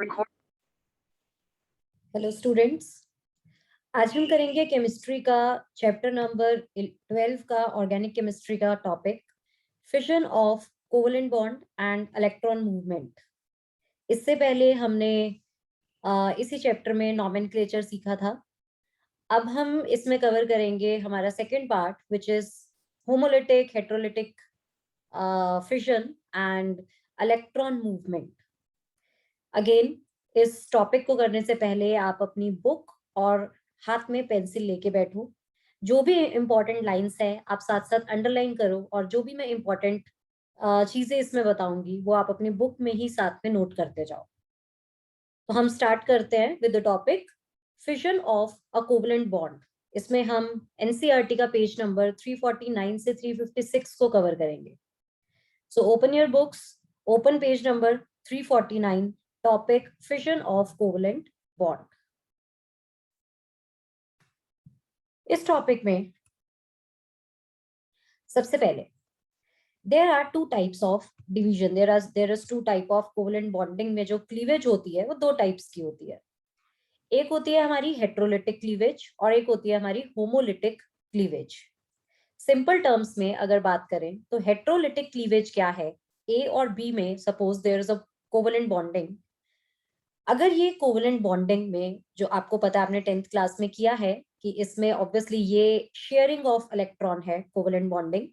Hello students, आज हम करेंगे केमिस्ट्री का चैप्टर नंबर 12 का ऑर्गेनिक केमिस्ट्री का topic fission of covalent bond and electron movement. इससे पहले हमने इसी चैप्टर में नॉमेनक्लेचर सीखा था। अब हम इसमें कवर करेंगे हमारा second part which is homolytic, heterolytic fission and electron movement. Again, इस टॉपिक को करने से पहले आप अपनी बुक और हाथ में पेंसिल लेके बैठो। जो भी इंपॉर्टेंट लाइंस है आप साथ साथ अंडरलाइन करो, और जो भी मैं इंपॉर्टेंट चीजें इसमें बताऊंगी वो आप अपनी बुक में ही साथ में नोट करते जाओ। तो हम स्टार्ट करते हैं with the topic fission of a covalent bond. इसमें हम एनसीईआरटी का पेज नंबर 349 से 356 को कवर करेंगे। So open your books, open page number 349, topic fission of covalent bond. इस टॉपिक में सबसे पहले there are two types of division, there is two type of covalent bonding में जो क्लीवेज होती है वो दो टाइप्स की होती है। एक होती है हमारी हेट्रोलिटिक क्लीवेज और एक होती है हमारी होमोलिटिक क्लीवेज। सिंपल टर्म्स में अगर बात करें तो हेट्रोलिटिक क्लीवेज क्या है? ए और बी में suppose there is a covalent bonding. अगर ये कोवेलेंट बॉन्डिंग में, जो आपको पता है आपने 10th क्लास में किया है कि इसमें ऑब्वियसली ये शेयरिंग ऑफ इलेक्ट्रॉन है कोवेलेंट बॉन्डिंग,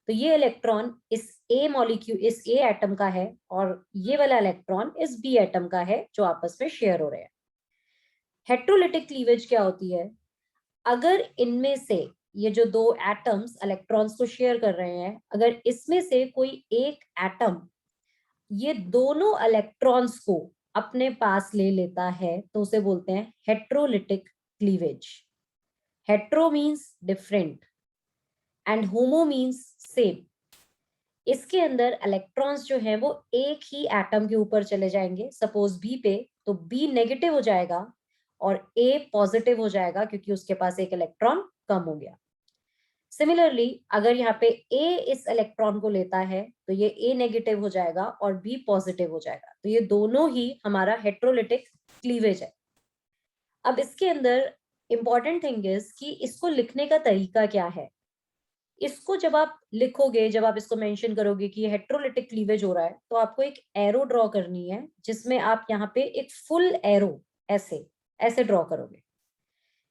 तो ये इलेक्ट्रॉन इस ए मॉलिक्यूल, इस ए एटम का है और ये वाला इलेक्ट्रॉन इस बी एटम का है जो आपस में शेयर हो रहे हैं। हेट्रोलिटिक क्लीवेज क्या होती है? अगर इनमें से ये जो दो एटम्स इलेक्ट्रॉन्स को शेयर कर रहे हैं, अगर इसमें से कोई एक एटम ये दोनों इलेक्ट्रॉन्स को अपने पास ले लेता है तो उसे बोलते हैं heterolytic cleavage. Hetero means different and homo means same. इसके अंदर इलेक्ट्रॉन्स जो है वो एक ही एटम के ऊपर चले जाएंगे, सपोज बी पे, तो बी नेगेटिव हो जाएगा और ए पॉजिटिव हो जाएगा क्योंकि उसके पास एक इलेक्ट्रॉन कम हो गया। सिमिलरली अगर यहाँ पे ए इस इलेक्ट्रॉन को लेता है तो ये ए नेगेटिव हो जाएगा और बी पॉजिटिव हो जाएगा, तो ये दोनों ही हमारा हेट्रोलिटिक क्लीवेज है। अब इसके अंदर इंपॉर्टेंट थिंग इज कि इसको लिखने का तरीका क्या है। इसको जब आप लिखोगे, जब आप इसको मेंशन करोगे कि ये हेट्रोलिटिक क्लीवेज हो रहा है, तो आपको एक एरो ड्रॉ करनी है जिसमें आप यहाँ पे एक फुल एरो ऐसे ऐसे ड्रॉ करोगे।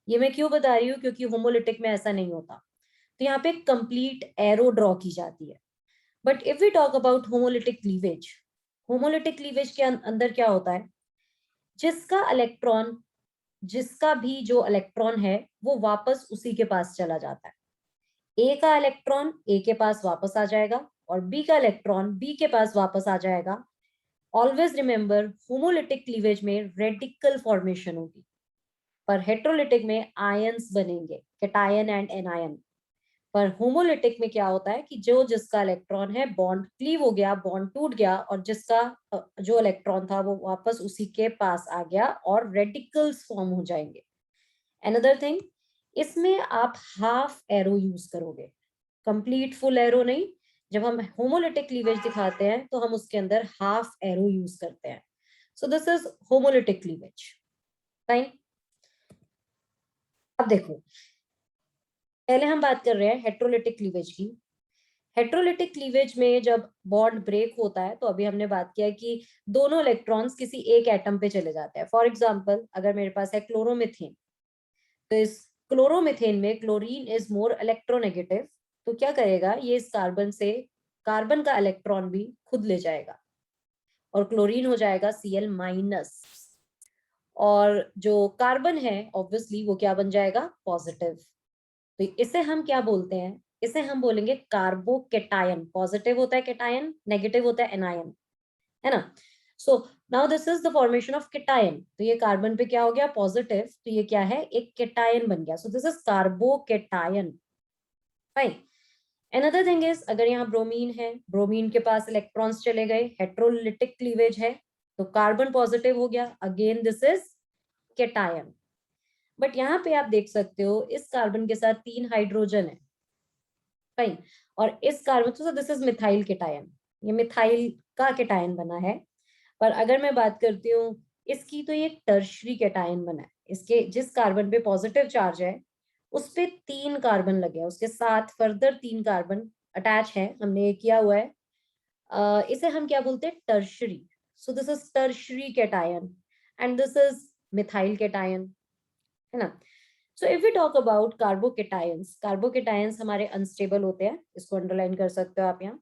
ये मैं क्यों बता रही हूँ, क्योंकि होमोलिटिक में ऐसा नहीं होता, तो यहाँ पे कंप्लीट एरो ड्रॉ की जाती है। But if we talk about homolytic cleavage, homolytic cleavage के अंदर क्या होता है? जिसका इलेक्ट्रॉन, जिसका भी जो इलेक्ट्रॉन है वो वापस उसी के पास चला जाता है। ए का इलेक्ट्रॉन ए के पास वापस आ जाएगा और बी का इलेक्ट्रॉन बी के पास वापस आ जाएगा। ऑलवेज रिमेंबर, होमोलिटिक क्लीवेज में रेडिकल फॉर्मेशन होगी, पर हेट्रोलिटिक में आयंस बनेंगे, कैटायन एंड एनायन। पर होमोलिटिक में क्या होता है कि जो जिसका इलेक्ट्रॉन है बॉन्ड क्लीव हो गया, बॉन्ड टूट गया और जिसका जो इलेक्ट्रॉन था वो वापस उसी के पास आ गया और रेडिकल्स फॉर्म हो जाएंगे। अनदर थिंग, इसमें आप हाफ एरो यूज करोगे, कंप्लीट फुल एरो नहीं। जब हम होमोलिटिक क्लीवेज दिखाते हैं तो हम उसके अंदर हाफ एरो यूज करते हैं। सो this is homolytic cleavage. Fine. अब देखो, पहले हम बात कर रहे हैं हेट्रोलिटिक क्लीवेज की। हेट्रोलिटिक क्लीवेज में जब बॉन्ड ब्रेक होता है तो अभी हमने बात किया कि दोनों इलेक्ट्रॉन्स किसी एक एटम पे चले जाते हैं। फॉर एग्जांपल, अगर मेरे पास है क्लोरोमीथेन, तो इस क्लोरोमीथेन में क्लोरीन इज मोर इलेक्ट्रोनेगेटिव, तो क्या करेगा ये, इस कार्बन से कार्बन का इलेक्ट्रॉन भी खुद ले जाएगा और क्लोरीन हो जाएगा Cl माइनस, और जो कार्बन है ऑब्वियसली वो क्या बन जाएगा, पॉजिटिव। तो इसे हम क्या बोलते हैं? इसे हम बोलेंगे कार्बोकेटायन। पॉजिटिव होता है केटायन, नेगेटिव होता है एनायन, है ना। So now this is the formation of cation. तो ये कार्बन पे क्या हो गया, पॉजिटिव, तो ये क्या है, एक केटायन बन गया। सो this is carbocation. Fine. Another thing is, अगर यहाँ ब्रोमीन है, ब्रोमीन के पास इलेक्ट्रॉन्स चले गए, हेट्रोलिटिक क्लीवेज है, तो कार्बन पॉजिटिव हो गया, again this is cation. But यहाँ पे आप देख सकते हो इस कार्बन के साथ 3 हाइड्रोजन है। फाइन। और इस कार्बन, तो दिस इज मिथाइल केटायन, ये मिथाइल का केटायन बना है। पर अगर मैं बात करती हूँ इसकी तो ये टर्शरी कैटायन बना है। इसके जिस कार्बन पे पॉजिटिव चार्ज है उस पे 3 कार्बन लगे हैं, उसके साथ फर्दर 3 कार्बन अटैच है, हमने ये किया हुआ है। इसे हम क्या बोलते हैं, tertiary. So this is tertiary cation and this is methyl cation, है ना। So if we talk about carbocations, carbocations हमारे अनस्टेबल होते हैं, इसको अंडरलाइन कर सकते हो आप यहाँ।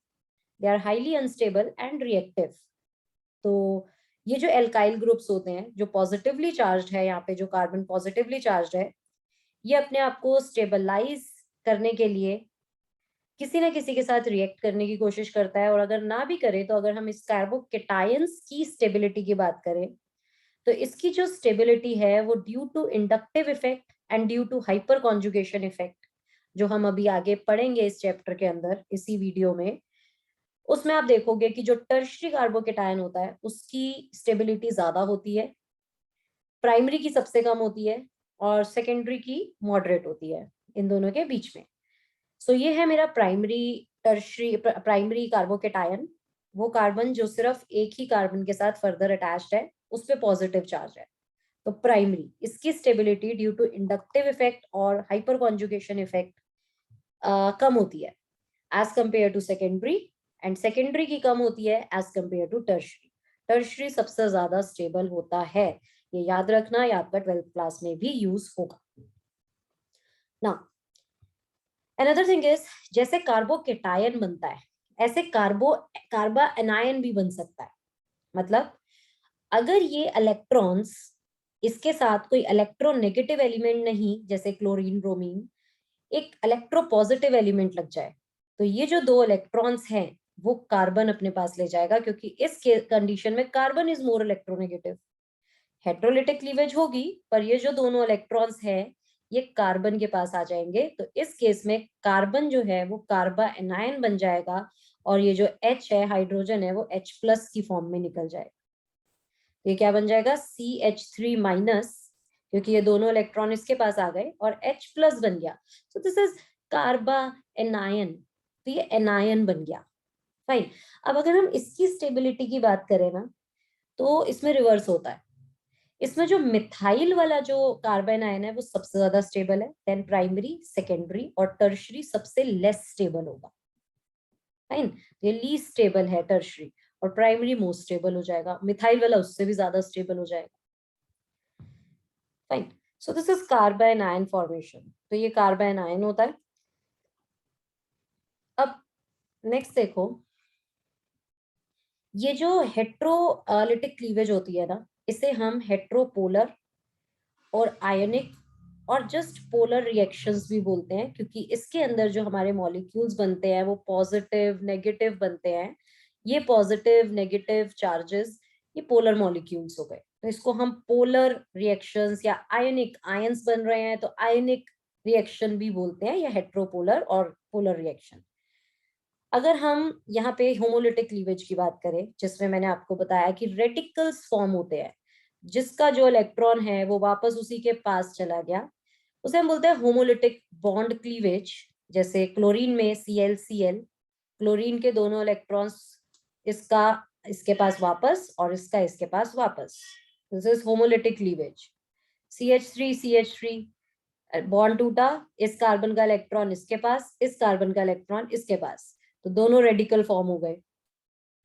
They are highly unstable and reactive. तो ये जो एल्काइल ग्रुप्स होते हैं जो पॉजिटिवली चार्ज्ड है, यहाँ पे जो कार्बन पॉजिटिवली चार्ज्ड है, ये अपने आप को स्टेबलाइज करने के लिए किसी ना किसी के साथ रिएक्ट करने की कोशिश करता है। और अगर ना भी करे तो अगर हम इस कार्बोकेटायंस की स्टेबिलिटी की बात करें तो इसकी जो स्टेबिलिटी है वो due to inductive effect and due to hyperconjugation effect, जो हम अभी आगे पढ़ेंगे इस चैप्टर के अंदर इसी वीडियो में, उसमें आप देखोगे कि जो टर्शरी कार्बोकेटायन होता है उसकी स्टेबिलिटी ज्यादा होती है, प्राइमरी की सबसे कम होती है और सेकेंडरी की मॉडरेट होती है, इन दोनों के बीच में। सो ये है मेरा प्राइमरी कार्बोकेटायन, वो कार्बन जो सिर्फ एक ही कार्बन के साथ फर्दर अटैच्ड है, उस पर पॉजिटिव चार्ज है। तो प्राइमरी, इसकी stability due to inductive effect और हाइपर कॉन्जुगेशन इफेक्ट कम होती है as compared to secondary, and secondary की कम होती है as compared to tertiary. Tertiary सबसे ज्यादा स्टेबल होता है, ये याद रखना, ये आपका 12th क्लास में भी यूज होगा ना। अनदर थिंग इज, जैसे कार्बोकेटायन बनता है ऐसे कार्बा एनायन भी बन सकता है। मतलब अगर ये इलेक्ट्रॉन्स, इसके साथ कोई इलेक्ट्रोनेगेटिव एलिमेंट नहीं जैसे क्लोरीन ब्रोमीन, एक इलेक्ट्रोपॉजिटिव एलिमेंट लग जाए तो ये जो 2 इलेक्ट्रॉन्स हैं वो कार्बन अपने पास ले जाएगा, क्योंकि इस कंडीशन में carbon is more electronegative. Heterolytic cleavage होगी पर ये जो दोनों इलेक्ट्रॉन्स हैं ये कार्बन के पास आ जाएंगे, तो इस केस में कार्बन जो है वो कार्बा एनायन बन जाएगा और ये जो H है, हाइड्रोजन है, वो H+ की फॉर्म में निकल जाएगा। ये क्या बन जाएगा, CH3-, क्योंकि ये दोनों इलेक्ट्रॉन इसके पास आ गए और H+ बन गया। सो दिस इज कार्बा एनायन, तो ये एनायन बन गया। फाइन। अब अगर हम इसकी स्टेबिलिटी की बात करें ना तो इसमें रिवर्स होता है। इसमें जो मिथाइल वाला जो कार्बन आयन है वो सबसे ज्यादा स्टेबल है, देन प्राइमरी, सेकेंडरी और टर्शरी सबसे लेस स्टेबल होगा। फाइन। ये लीस्ट स्टेबल है टर्शरी, और प्राइमरी मोस्ट स्टेबल हो जाएगा, मिथाइल वाला उससे भी ज्यादा स्टेबल हो जाएगा। Fine. So this is carbon ion formation, तो ये कार्बन आयन होता है। अब नेक्स्ट देखो, ये जो हेट्रोलिटिक क्लीवेज होती है ना, इसे हम हेट्रोपोलर और आयनिक और जस्ट पोलर रिएक्शंस भी बोलते हैं, क्योंकि इसके अंदर जो हमारे मॉलिक्यूल्स बनते हैं वो पॉजिटिव नेगेटिव बनते हैं। ये पॉजिटिव नेगेटिव चार्जेस ये पोलर मॉलिक्यूल्स हो गए, तो इसको हम पोलर रिएक्शंस या आयनिक, आयंस बन रहे हैं तो आयनिक रिएक्शन भी बोलते हैं, या हेट्रोपोलर और पोलर रिएक्शन। अगर हम यहाँ पे होमोलिटिक क्लीवेज की बात करें, जिसमें मैंने आपको बताया कि रेडिकल्स फॉर्म होते हैं, जिसका जो इलेक्ट्रॉन है वो वापस उसी के पास चला गया, उसे हम बोलते हैं होमोलिटिक बॉन्ड क्लीवेज। जैसे क्लोरीन में ClCl, क्लोरीन के दोनों इलेक्ट्रॉन्स इसका इसके पास वापस और इसका इसके पास वापस, this is homolytic cleavage. CH3 bond टूटा, इस कार्बन का इलेक्ट्रॉन इसके पास, इस कार्बन का इलेक्ट्रॉन इसके पास, तो दोनों रेडिकल फॉर्म हो गए।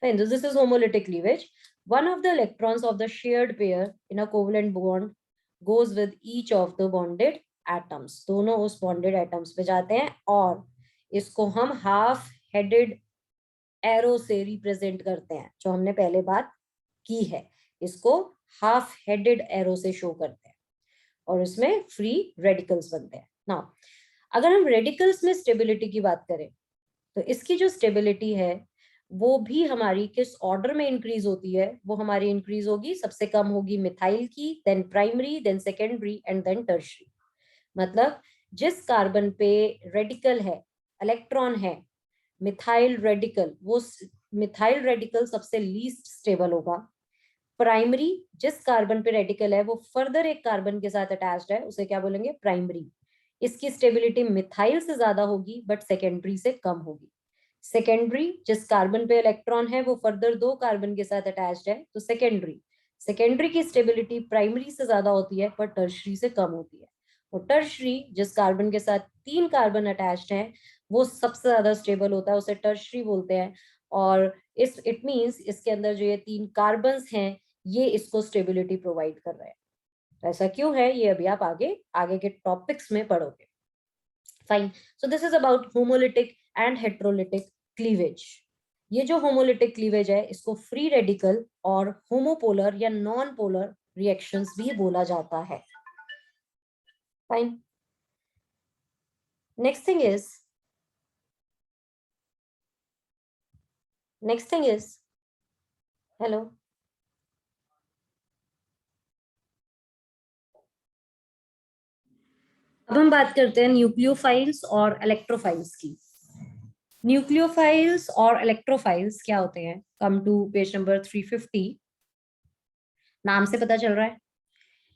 Fine, this is homolytic cleavage. One of the electrons of the shared pair in a covalent bond goes with each of the bonded atoms. दोनों उस bonded atoms पे जाते हैं और इसको हम हाफ हेडेड एरो से रिप्रेजेंट करते हैं, जो हमने पहले बात की है, इसको हाफ हेडेड एरो से शो करते हैं और इसमें फ्री रेडिकल्स बनते हैं ना। अगर हम रेडिकल्स में स्टेबिलिटी की बात करें तो इसकी जो स्टेबिलिटी है वो भी हमारी किस ऑर्डर में इंक्रीज होती है, वो हमारी इंक्रीज होगी, सबसे कम होगी मिथाइल की, then primary, then secondary and then tertiary. मतलब जिस कार्बन पे रेडिकल है, इलेक्ट्रॉन है, मिथाइल रेडिकल, वो मिथाइल रेडिकल सबसे लीस्ट स्टेबल होगा। प्राइमरी, जिस कार्बन पे रेडिकल है वो फर्दर एक कार्बन के साथ अटैच्ड है, उसे क्या बोलेंगे, प्राइमरी। इसकी स्टेबिलिटी मिथाइल से ज्यादा होगी बट सेकेंडरी से कम होगी। सेकेंडरी, जिस कार्बन पे इलेक्ट्रॉन है वो फर्दर 2 कार्बन के साथ अटैच्ड है तो सेकेंडरी। सेकेंडरी की स्टेबिलिटी प्राइमरी से ज्यादा होती है पर टर्शरी से कम होती है। और टर्शरी जिस कार्बन के साथ 3 कार्बन अटैच्ड हैं वो सबसे ज्यादा स्टेबल होता है, उसे टर्शरी बोलते हैं। और इट मींस इसके अंदर जो ये 3 कार्बन्स हैं ये इसको स्टेबिलिटी प्रोवाइड कर रहे हैं। तो ऐसा क्यों है ये अभी आप आगे आगे के टॉपिक्स में पढ़ोगे। Fine, so this is about homolytic and heterolytic cleavage. ये जो होमोलिटिक क्लीवेज है इसको फ्री रेडिकल और होमोपोलर या नॉन पोलर रिएक्शंस भी बोला जाता है। Fine, next thing is hello, अब हम बात करते हैं न्यूक्लियोफाइल्स और इलेक्ट्रोफाइल्स की। न्यूक्लियोफाइल्स और इलेक्ट्रोफाइल्स क्या होते हैं? Come to page number 350। नाम से पता चल रहा है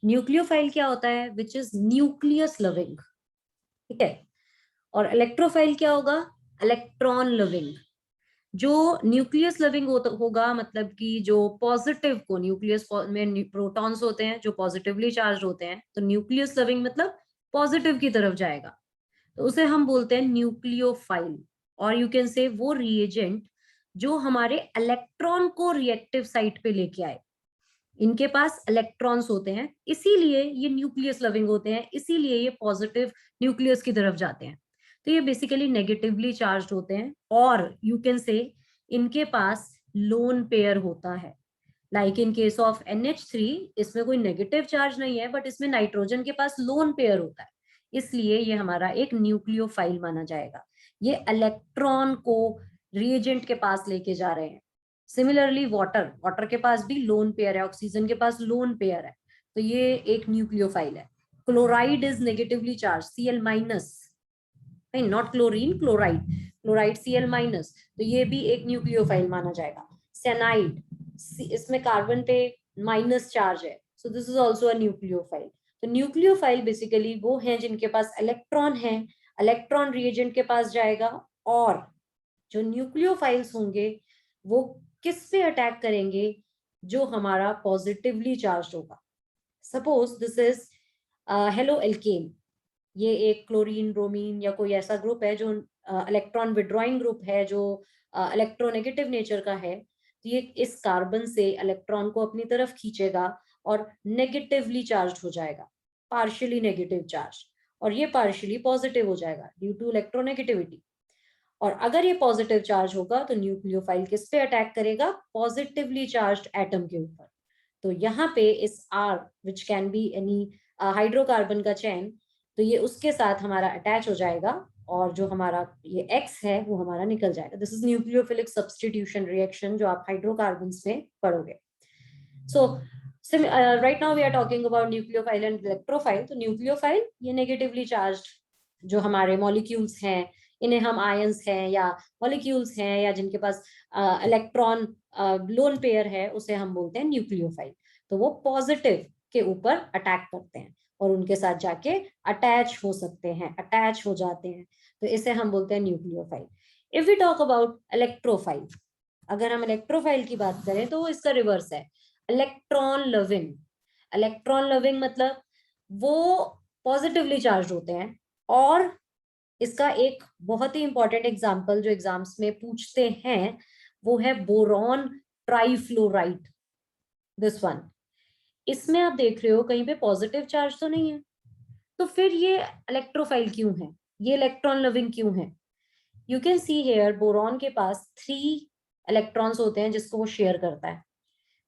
न्यूक्लियोफाइल क्या होता है, विच इज न्यूक्लियस लविंग, ठीक है। और इलेक्ट्रोफाइल क्या होगा? Electron loving. जो न्यूक्लियस लविंग होगा मतलब कि जो पॉजिटिव को, न्यूक्लियस में प्रोटॉन्स होते हैं जो पॉजिटिवली चार्ज होते हैं, तो न्यूक्लियस लविंग मतलब पॉजिटिव की तरफ जाएगा, तो उसे हम बोलते हैं न्यूक्लियोफाइल। और यू कैन से वो रिएजेंट जो हमारे इलेक्ट्रॉन को रिएक्टिव साइट पे लेके आए। इनके पास इलेक्ट्रॉन्स होते हैं इसीलिए ये न्यूक्लियस लविंग होते हैं, इसीलिए ये पॉजिटिव न्यूक्लियस की तरफ जाते हैं। तो ये बेसिकली नेगेटिवली चार्ज होते हैं और यू कैन से इनके पास लोन पेयर होता है। Like in case of NH3 इसमें कोई नेगेटिव चार्ज नहीं है बट इसमें नाइट्रोजन के पास लोन पेयर होता है, इसलिए ये हमारा एक न्यूक्लियोफाइल माना जाएगा। ये इलेक्ट्रॉन को रिएजेंट के पास लेके जा रहे हैं। सिमिलरली वाटर के पास भी लोन पेयर है, ऑक्सीजन के पास लोन पेयर है, तो ये एक न्यूक्लियोफाइल है। Chloride is negatively charge, Cl minus, नहीं not chlorine, chloride, chloride Cl-, तो ये भी एक न्यूक्लियोफाइल माना जाएगा। सेनाइड, इसमें कार्बन पे माइनस चार्ज है, सो this is also a nucleophile. तो न्यूक्लियोफाइल बेसिकली वो हैं जिनके पास इलेक्ट्रॉन है, इलेक्ट्रॉन रिएजेंट के पास जाएगा, और जो न्यूक्लियोफाइल्स होंगे वो किस पे अटैक करेंगे? जो हमारा पॉजिटिवली चार्ज होगा। Suppose this is halo alkane, ये एक क्लोरीन ब्रोमीन या कोई ऐसा ग्रुप है जो इलेक्ट्रॉन विड्रॉइंग ग्रुप है, जो इलेक्ट्रोनेगेटिव नेचर का है, तो ये इस कार्बन से इलेक्ट्रॉन को अपनी तरफ खींचेगा और नेगेटिवली चार्ज हो जाएगा, पार्शियली नेगेटिव चार्ज, और ये पार्शियली पॉजिटिव हो जाएगा ड्यू टू इलेक्ट्रोनेगेटिविटी। और अगर ये पॉजिटिव चार्ज होगा तो न्यूक्लियोफाइल किस पे अटैक करेगा? पॉजिटिवली चार्ज एटम के ऊपर। तो यहाँ पे इस R which can be any hydrocarbon का चेन, तो ये उसके साथ हमारा अटैच हो जाएगा और जो हमारा ये X है वो हमारा निकल जाएगा। This is nucleophilic substitution reaction जो आप हाइड्रोकार्बन्स में पढ़ोगे। So right now we are talking about nucleophile and electrophile. तो न्यूक्लियोफाइल ये नेगेटिवली चार्ज जो हमारे मॉलिक्यूल्स हैं, इन्हें हम आयंस हैं या मॉलिक्यूल्स हैं या जिनके पास इलेक्ट्रॉन लोन पेयर है, उसे हम बोलते हैं न्यूक्लियोफाइल। तो वो पॉजिटिव के ऊपर अटैक करते हैं और उनके साथ जाके अटैच हो सकते हैं, अटैच हो जाते हैं, तो इसे हम बोलते हैं nucleophile. If we talk about electrophile, अगर हम इलेक्ट्रोफाइल की बात करें तो इसका रिवर्स है, इलेक्ट्रॉन लविंग। इलेक्ट्रॉन लविंग मतलब वो पॉजिटिवली चार्ज होते हैं, और इसका एक बहुत ही इंपॉर्टेंट एग्जाम्पल जो एग्जाम्स में पूछते हैं वो है बोरॉन ट्राइफ्लोराइड, दिस वन। इसमें आप देख रहे हो कहीं पे पॉजिटिव चार्ज तो नहीं है, तो फिर ये इलेक्ट्रोफाइल क्यों है, ये इलेक्ट्रॉन लविंग क्यों है? You can see here boron के पास 3 इलेक्ट्रॉन्स होते हैं जिसको वो शेयर करता है।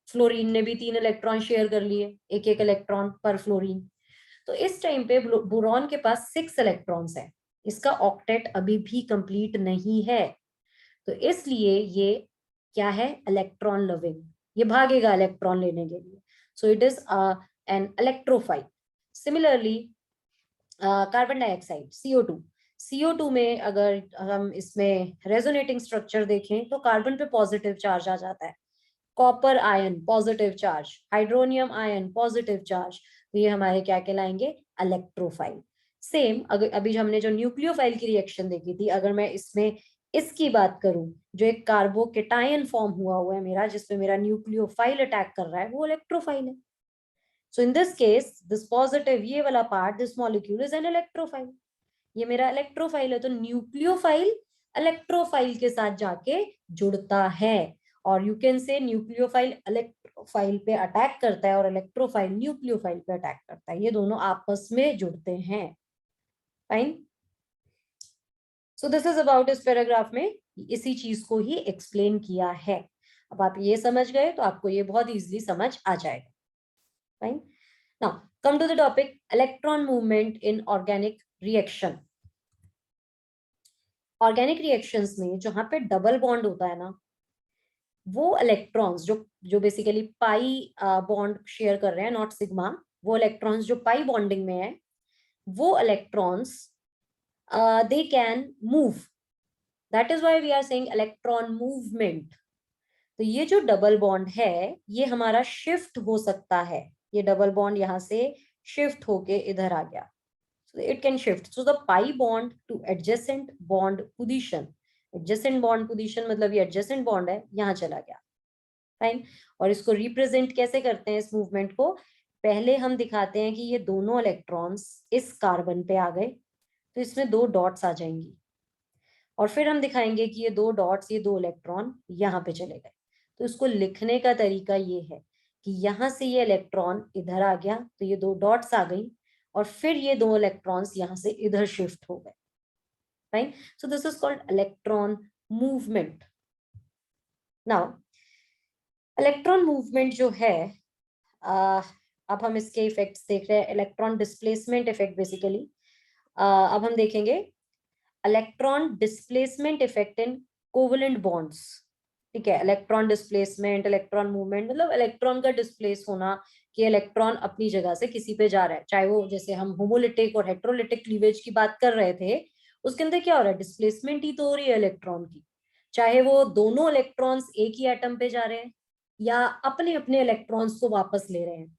फ्लोरीन ने भी 3 इलेक्ट्रॉन शेयर कर लिए, एक एक इलेक्ट्रॉन पर फ्लोरीन। तो इस टाइम पे बोरॉन के पास 6 इलेक्ट्रॉन्स है, इसका ऑक्टेट अभी भी कंप्लीट नहीं है, तो इसलिए ये क्या है? इलेक्ट्रॉन लविंग, ये भागेगा इलेक्ट्रॉन लेने के लिए, so it is an electrophile. Similarly carbon dioxide CO2 में अगर हम इसमें रेजोनेटिंग स्ट्रक्चर देखें तो कार्बन पे पॉजिटिव चार्ज आ जाता है, copper ion positive charge, hydronium ion positive charge, तो ये हमारे क्या कहलाएंगे? इलेक्ट्रोफाइल। सेम अगर अभी हमने जो न्यूक्लियोफाइल की रिएक्शन देखी थी, अगर मैं इसमें इसकी बात करूं, जो एक कार्बोकेटायन फॉर्म हुआ है मेरा, जिसमें मेरा न्यूक्लियोफाइल अटैक कर रहा है, वो इलेक्ट्रोफाइल है. So in this case this positive, ये वाला part, this molecule is an electrophile. ये मेरा इलेक्ट्रोफाइल है. तो न्यूक्लियोफाइल इलेक्ट्रोफाइल के साथ जाके जुड़ता है. और you can say nucleophile electrophile पे अटैक करता है और इलेक्ट्रोफाइल न्यूक्लियोफाइल पे अटैक करता है. ये दोनों आपस में जुड़ते हैं. Fine. So this is about, इस पैराग्राफ में इसी चीज को ही एक्सप्लेन किया है. अब आप ये समझ गए तो आपको ये बहुत इजीली समझ आ जाएगा. Fine. Now come to the topic, electron movement in organic reaction. Organic reactions में जहां पे डबल बॉन्ड होता है ना, वो इलेक्ट्रॉन्स जो जो बेसिकली पाई बॉन्ड शेयर कर रहे हैं, नॉट सिग्मा, वो इलेक्ट्रॉन्स जो पाई बॉन्डिंग में है, वो electrons they can move. That is why we are saying electron movement. तो ये जो डबल बॉन्ड है, ये हमारा शिफ्ट हो सकता है. ये डबल बॉन्ड यहां से शिफ्ट होके इधर आ गया. So it can shift. So the pi bond to adjacent bond position. Adjacent bond position मतलब ये adjacent bond है, यहाँ चला गया. फाइन. और इसको रिप्रेजेंट कैसे करते हैं इस मूवमेंट को? पहले हम दिखाते हैं कि ये दोनों इलेक्ट्रॉन्स इस कार्बन पे आ गए, तो इसमें दो डॉट्स आ जाएंगी. और फिर हम दिखाएंगे कि ये दो डॉट्स, ये दो इलेक्ट्रॉन यहाँ पे चले गए. तो इसको लिखने का तरीका ये है कि यहाँ से ये इलेक्ट्रॉन इधर आ गया, तो ये दो डॉट्स आ गई, और फिर ये दो इलेक्ट्रॉन्स यहाँ से इधर शिफ्ट हो गए. Right. So this is called electron movement. Now electron movement जो है, अब हम इसके इफेक्ट्स देख रहे हैं. Electron displacement effect basically. अब हम देखेंगे electron displacement effect in covalent bonds. ठीक है. इलेक्ट्रॉन डिस्प्लेसमेंट, इलेक्ट्रॉन मूवमेंट मतलब इलेक्ट्रॉन का डिस्प्लेस होना, कि इलेक्ट्रॉन अपनी जगह से किसी पे जा रहा है. चाहे वो, जैसे हम होमोलिटिक और हेट्रोलिटिक क्लीवेज की बात कर रहे थे, उसके अंदर क्या हो रहा है? डिस्प्लेसमेंट ही तो हो रही है इलेक्ट्रॉन की. चाहे वो दोनों इलेक्ट्रॉन्स एक ही एटम पे जा रहे हैं, या अपने अपने इलेक्ट्रॉन्स को वापस ले रहे हैं.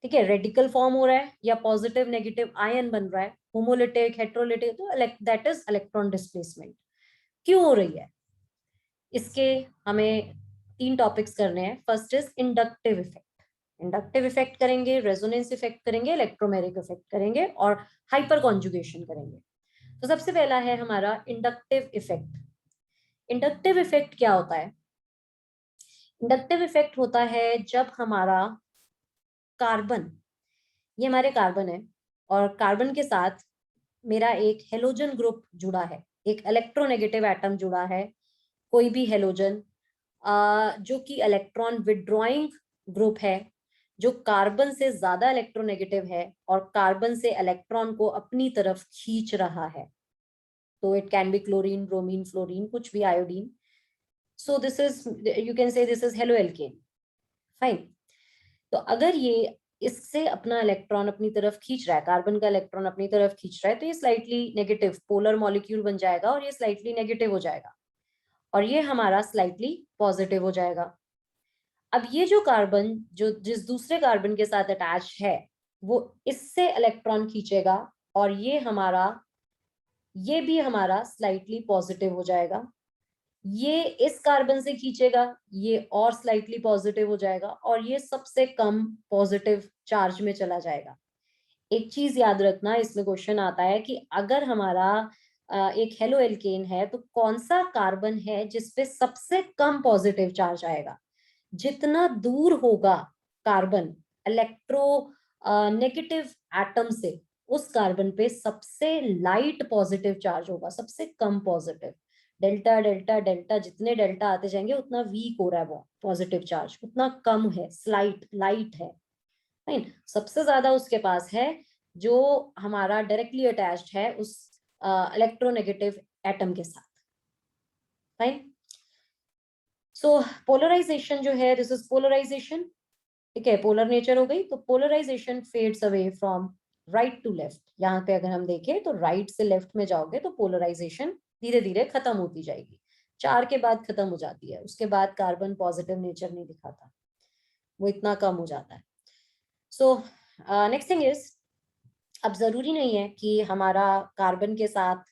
ठीक है. रेडिकल फॉर्म हो रहा है, या पॉजिटिव नेगेटिव आयन बन रहा है, होमोलिटिक हेट्रोलिटिक, तो दैट इज इलेक्ट्रॉन डिस्प्लेसमेंट. क्यों हो रही है? इसके हमें तीन टॉपिक्स करने हैं. First is inductive effect. Inductive effect करेंगे, रेजोनेंस इफेक्ट करेंगे, इलेक्ट्रोमेरिक इफेक्ट करेंगे, और हाइपर कॉन्जुगेशन करेंगे. तो सबसे पहला है हमारा इंडक्टिव इफेक्ट. इंडक्टिव इफेक्ट क्या होता है? इंडक्टिव इफेक्ट होता है जब हमारा कार्बन, ये हमारे कार्बन है, और कार्बन के साथ मेरा एक हेलोजन ग्रुप जुड़ा है, एक इलेक्ट्रोनेगेटिव एटम जुड़ा है, कोई भी हेलोजन, जो कि इलेक्ट्रॉन विड्रॉइंग ग्रुप है, जो कार्बन से ज्यादा इलेक्ट्रोनेगेटिव है और कार्बन से इलेक्ट्रॉन को अपनी तरफ खींच रहा है. तो it can be chlorine, bromine, fluorine, कुछ भी, iodine. So this is, you can say this is halo alkane. Fine. तो अगर ये इससे अपना इलेक्ट्रॉन अपनी तरफ खींच रहा है, कार्बन का इलेक्ट्रॉन अपनी तरफ खींच रहा है, तो ये स्लाइटली नेगेटिव पोलर मॉलिक्यूल बन जाएगा, और ये स्लाइटली नेगेटिव हो जाएगा, और ये हमारा स्लाइटली पॉजिटिव हो जाएगा. अब ये जो कार्बन जो जिस दूसरे कार्बन के साथ अटैच है, वो इससे इलेक्ट्रॉन खींचेगा, और ये भी हमारा स्लाइटली पॉजिटिव हो जाएगा. ये इस कार्बन से खींचेगा, ये और स्लाइटली पॉजिटिव हो जाएगा, और ये सबसे कम पॉजिटिव चार्ज में चला जाएगा. एक चीज याद रखना, इसमें क्वेश्चन आता है कि अगर हमारा एक हेलो एल्केन है, तो कौन सा कार्बन है जिसपे सबसे कम पॉजिटिव चार्ज आएगा? जितना दूर होगा कार्बन इलेक्ट्रो नेगेटिव एटम से, उस कार्बन पे सबसे लाइट पॉजिटिव चार्ज होगा, सबसे कम पॉजिटिव. डेल्टा डेल्टा डेल्टा, जितने डेल्टा आते जाएंगे उतना वीक हो रहा है वो पॉजिटिव चार्ज, उतना कम है, स्लाइट लाइट है. राइट. सबसे ज्यादा उसके पास है जो हमारा डायरेक्टली अटैच्ड है उस इलेक्ट्रोनेगेटिव एटम के साथ. राइट. सो पोलराइजेशन जो है, दिस इज पोलराइजेशन. ठीक है. पोलर नेचर हो गई, तो polarization fades away from right to left. यहाँ पे अगर हम देखें तो राइट से लेफ्ट में जाओगे तो पोलराइजेशन धीरे धीरे खत्म होती जाएगी. 4 के बाद खत्म हो जाती है, उसके बाद कार्बन पॉजिटिव नेचर नहीं दिखाता, वो इतना कम हो जाता है. सो नेक्स्ट थिंग इज, अब जरूरी नहीं है कि हमारा कार्बन के साथ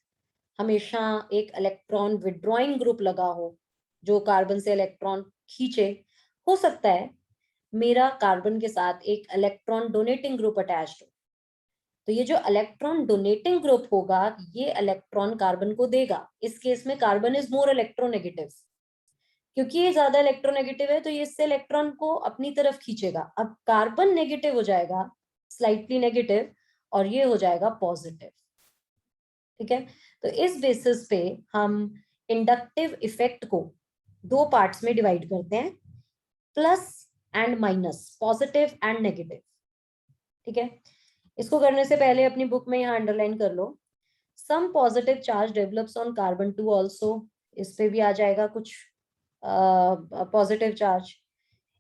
हमेशा एक इलेक्ट्रॉन विड्रॉइंग ग्रुप लगा हो जो कार्बन से इलेक्ट्रॉन खींचे, हो सकता है मेरा कार्बन के साथ एक इलेक्ट्रॉन डोनेटिंग ग्रुप अटैच्ड हो। तो ये जो इलेक्ट्रॉन डोनेटिंग ग्रुप होगा ये इलेक्ट्रॉन कार्बन को देगा। इस केस में कार्बन इज मोर इलेक्ट्रोनेगेटिव, क्योंकि ये ज्यादा इलेक्ट्रोनेगेटिव है तो ये इससे इलेक्ट्रॉन को अपनी तरफ खींचेगा। अब कार्बन नेगेटिव हो जाएगा, स्लाइटली नेगेटिव, और ये हो जाएगा पॉजिटिव। ठीक है, तो इस बेसिस पे हम इंडक्टिव इफेक्ट को दो पार्ट्स में डिवाइड करते हैं, plus and minus, positive and negative. ठीक है, इसको करने से पहले अपनी बुक में यहाँ अंडरलाइन कर लो, some positive charge develops on carbon 2 also. इस पे भी आ जाएगा कुछ positive charge.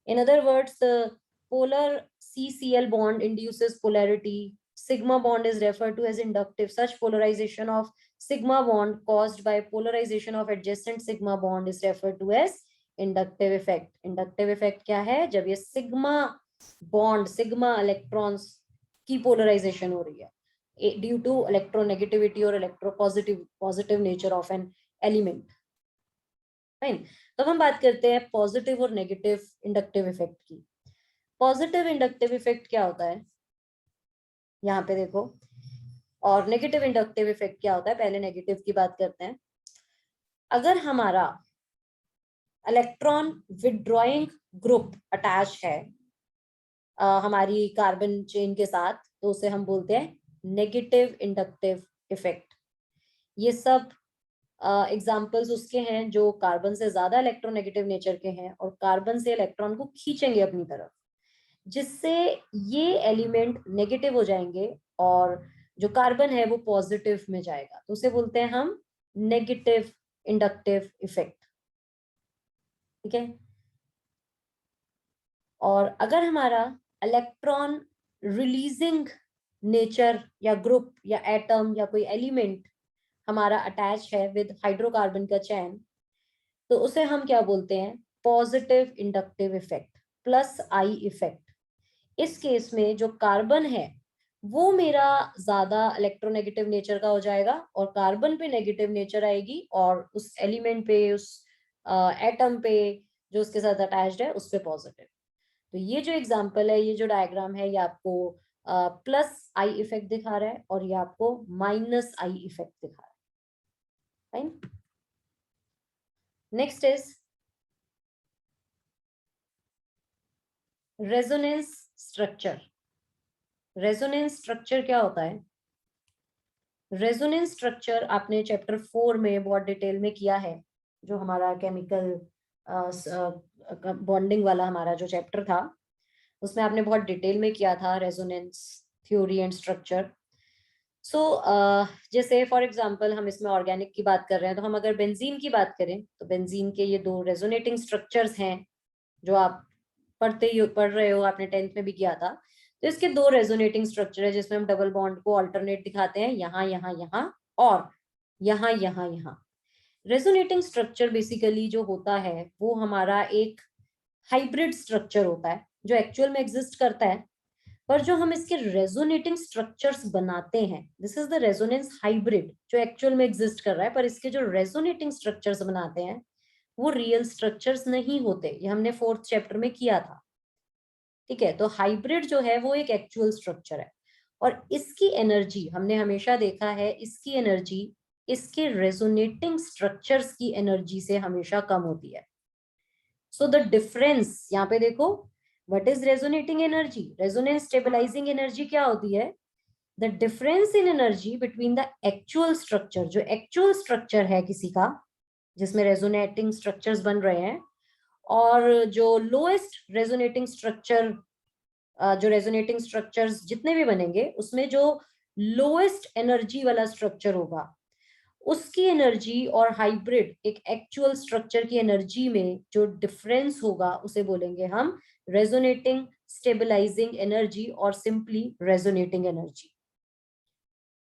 In other words, the polar CCl bond induces polarity. Sigma bond is referred to as inductive. Such polarization of sigma bond caused by polarization of adjacent sigma bond is referred to as inductive effect. Inductive effect क्या है? जब ये sigma bond, sigma electrons की polarization हो रही है due to electronegativity और electropositive nature of an element. Fine, तो हम बात करते हैं पॉजिटिव और नेगेटिव इंडक्टिव इफेक्ट की। पॉजिटिव इंडक्टिव इफेक्ट क्या होता है, यहाँ पे देखो, और नेगेटिव इंडक्टिव इफेक्ट क्या होता है। पहले नेगेटिव की बात करते हैं। अगर हमारा इलेक्ट्रॉन विड्रॉइंग ग्रुप अटैच है हमारी कार्बन चेन के साथ, तो उसे हम बोलते हैं नेगेटिव इंडक्टिव इफेक्ट। ये सब एग्जाम्पल्स उसके हैं जो कार्बन से ज्यादा इलेक्ट्रोनेगेटिव नेचर के हैं और कार्बन से इलेक्ट्रॉन को खींचेंगे अपनी तरफ, जिससे ये एलिमेंट नेगेटिव हो जाएंगे और जो कार्बन है वो पॉजिटिव में जाएगा, तो उसे बोलते हैं हम नेगेटिव इंडक्टिव इफेक्ट। ठीक है, और अगर हमारा इलेक्ट्रॉन रिलीजिंग नेचर या ग्रुप या एटम या कोई एलिमेंट हमारा अटैच है विद हाइड्रोकार्बन का चैन, तो उसे हम क्या बोलते हैं, positive inductive effect plus I effect. इस केस में जो कार्बन है वो मेरा ज्यादा इलेक्ट्रोनेगेटिव नेचर का हो जाएगा और कार्बन पे नेगेटिव नेचर आएगी और उस एलिमेंट पे, उस एटम पे जो उसके साथ अटैच्ड है उस पे पॉजिटिव। तो ये जो एग्जांपल है, ये जो डायग्राम है, ये आपको प्लस आई इफेक्ट दिखा रहा है और ये आपको माइनस आई इफेक्ट दिखा रहा है। Fine, next is resonance structure. Resonance structure क्या होता है? रेजोनेंस स्ट्रक्चर आपने चैप्टर 4 में बहुत डिटेल में किया है, जो हमारा केमिकल बॉन्डिंग वाला हमारा जो चैप्टर था उसमें आपने बहुत डिटेल में किया था रेजोनेंस थ्योरी एंड स्ट्रक्चर। सो जैसे फॉर एग्जांपल हम इसमें ऑर्गेनिक की बात कर रहे हैं, तो हम अगर बेंजीन की बात करें तो बेंजीन के ये दो रेजोनेटिंग स्ट्रक्चर्स हैं जो आप पढ़ रहे हो, आपने 10th में भी किया था। तो इसके दो रेजोनेटिंग स्ट्रक्चर है जिसमें हम डबल बॉन्ड को अल्टरनेट दिखाते हैं, यहाँ यहाँ यहाँ और यहाँ यहाँ यहाँ। रेजोनेटिंग स्ट्रक्चर बेसिकली जो होता है वो हमारा एक हाइब्रिड स्ट्रक्चर होता है जो एक्चुअल में एग्जिस्ट करता है, पर जो हम इसके रेजोनेटिंग स्ट्रक्चर्स बनाते हैं, this is the resonance hybrid, जो एक्चुअल में एग्जिस्ट कर रहा है, पर इसके जो रेजोनेटिंग स्ट्रक्चर्स बनाते हैं वो रियल स्ट्रक्चर्स नहीं होते। ये हमने 4th चैप्टर में किया था। ठीक है, तो हाइब्रिड जो है वो एक एक्चुअल स्ट्रक्चर है और इसकी एनर्जी हमने हमेशा देखा है, इसकी एनर्जी इसके रेजोनेटिंग स्ट्रक्चर्स की एनर्जी से हमेशा कम होती है। सो द डिफरेंस यहाँ पे देखो, what is resonating energy? Resonance stabilizing energy क्या होती है? The difference in energy between the actual structure, जो एक्चुअल स्ट्रक्चर है किसी का जिसमें रेजोनेटिंग स्ट्रक्चर्स बन रहे हैं, और जो लोएस्ट रेजोनेटिंग स्ट्रक्चर, जो रेजोनेटिंग स्ट्रक्चर्स जितने भी बनेंगे उसमें जो लोएस्ट एनर्जी वाला स्ट्रक्चर होगा उसकी एनर्जी और हाइब्रिड एक एक्चुअल स्ट्रक्चर की एनर्जी में जो डिफरेंस होगा उसे बोलेंगे हम रेजोनेटिंग स्टेबलाइजिंग एनर्जी और सिंपली रेजोनेटिंग एनर्जी।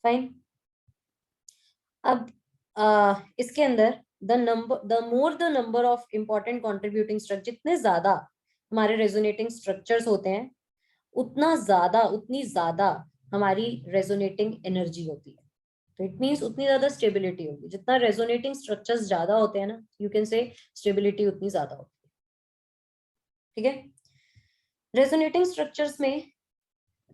फाइन, अब इसके अंदर the more the number of important contributing structure, जितने ज्यादा हमारे रेजोनेटिंग स्ट्रक्चर्स होते हैं उतनी ज्यादा हमारी रेजोनेटिंग एनर्जी होती है। तो इट मीन्स उतनी ज्यादा स्टेबिलिटी होगी, जितना रेजोनेटिंग स्ट्रक्चर्स ज्यादा होते हैं ना, यू कैन से स्टेबिलिटी उतनी ज्यादा होती है। ठीक है, रेजोनेटिंग स्ट्रक्चर्स में